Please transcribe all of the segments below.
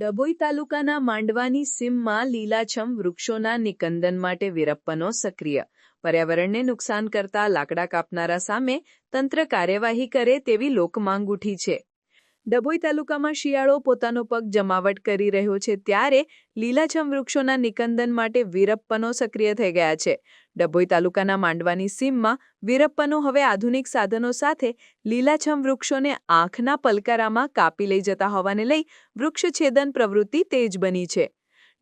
ડભોઈ તાલુકાના માંડવાની સીમમાં લીલાછમ વૃક્ષોના નિકંદન માટે વીરપ્પનો સક્રિય. પર્યાવરણને નુકસાન કરતા લાકડા કાપનારા સામે તંત્ર કાર્યવાહી કરે તેવી લોકમાંગ ઉઠી છે. ડભોઈ તાલુકામાં શિયાળો પોતાનો પગ જમાવટ કરી રહ્યો છે ત્યારે લીલાછમ વૃક્ષોના નિકંદન માટે વીરપ્પનો સક્રિય થઈ ગયા છે. ડભોઈ તાલુકાના માંડવાની સીમમાં વીરપ્પનો હવે આધુનિક સાધનો સાથે લીલાછમ વૃક્ષોને આંખના પલકારામાં કાપી લઈ જતા હોવાને લઈ વૃક્ષછેદન પ્રવૃત્તિ તેજ બની છે.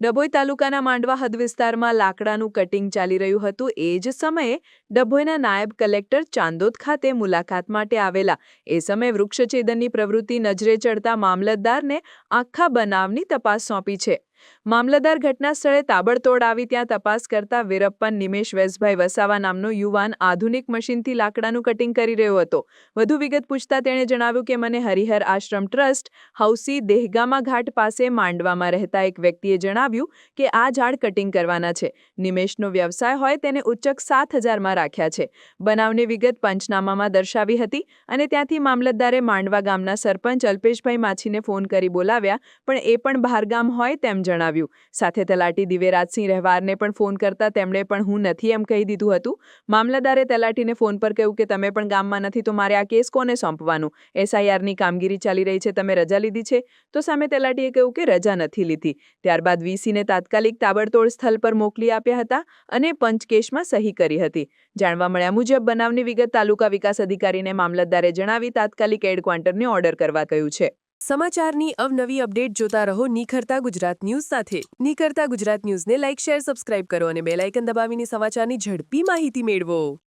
ડભોઈ તાલુકાના માંડવા હદ વિસ્તારમાં લાકડાનું કટિંગ ચાલી રહ્યું હતું. એ જ સમયે ડભોઈના નાયબ કલેક્ટર ચાંદોદ ખાતે મુલાકાત માટે આવેલા. એ સમયે વૃક્ષછેદનની પ્રવૃત્તિ નજરે ચડતા મામલતદારને આખા બનાવની તપાસ સોંપી છે. મામલતદાર ઘટના સ્થળે તાબડતોડ આવી ત્યાં તપાસ કરતા વીરપ્પન નિમેશ વેસભાઈ વસાવા નામનો યુવાન આધુનિક મશીનથી લાકડાનું કટિંગ કરી રહ્યો હતો. વધુ વિગત પૂછતા તેણે જણાવ્યું કે મને હરિહર આશ્રમ ટ્રસ્ટ હૌસી દેહગામા ઘાટ પાસે માંડવામાં રહેતા એક વ્યક્તિએ જણાવ્યું કે આ ઝાડ કટિંગ કરવાના છે. નિમેશનો વ્યવસાય હોય તેને ઉચ્ચક 7,000માં રાખ્યા છે. બનાવની વિગત પંચનામામાં દર્શાવી હતી અને ત્યાંથી મામલતદારે માંડવા ગામના સરપંચ અલ્પેશભાઈ માછીને ફોન કરી બોલાવ્યા પણ એ પણ બહારગામ હોય તેમ જણાવ્યું. સાથે તલાટી દિવેરાજસિંહ રહેવારને પણ ફોન કરતા તેમણે પણ હું નથી એમ કહી દીધું હતું. મામલતદારે તલાટીને ફોન પર કહ્યું કે તમે પણ ગામમાં નથી તો મારે આ કેસ કોને સોંપવાનું? SIRની કામગીરી ચાલી રહી છે, તમે રજા લીધી છે? તો સામે તલાટીએ કહ્યું કે રજા નથી લીધી. ત્યારબાદ VCને તાત્કાલિક તાબડતોડ સ્થળ પર મોકલી આપ્યા હતા અને પંચકેશમાં સહી કરી હતી. જાણવા મળ્યા મુજબ બનાવની વિગત તાલુકા વિકાસ અધિકારીને મામલતદારે જણાવી તાત્કાલિક એડ ક્વાર્ટરને ઓર્ડર કરવા કહ્યું છે. સમાચારની અવનવી અપડેટ જોતા રહો નિખરતા ગુજરાત ન્યૂઝ સાથે. નિખરતા ગુજરાત ન્યૂઝને લાઇક, શેર, સબસ્ક્રાઇબ કરો અને બેલ આઇકન દબાવીને સમાચારની ઝડપી માહિતી મેળવો.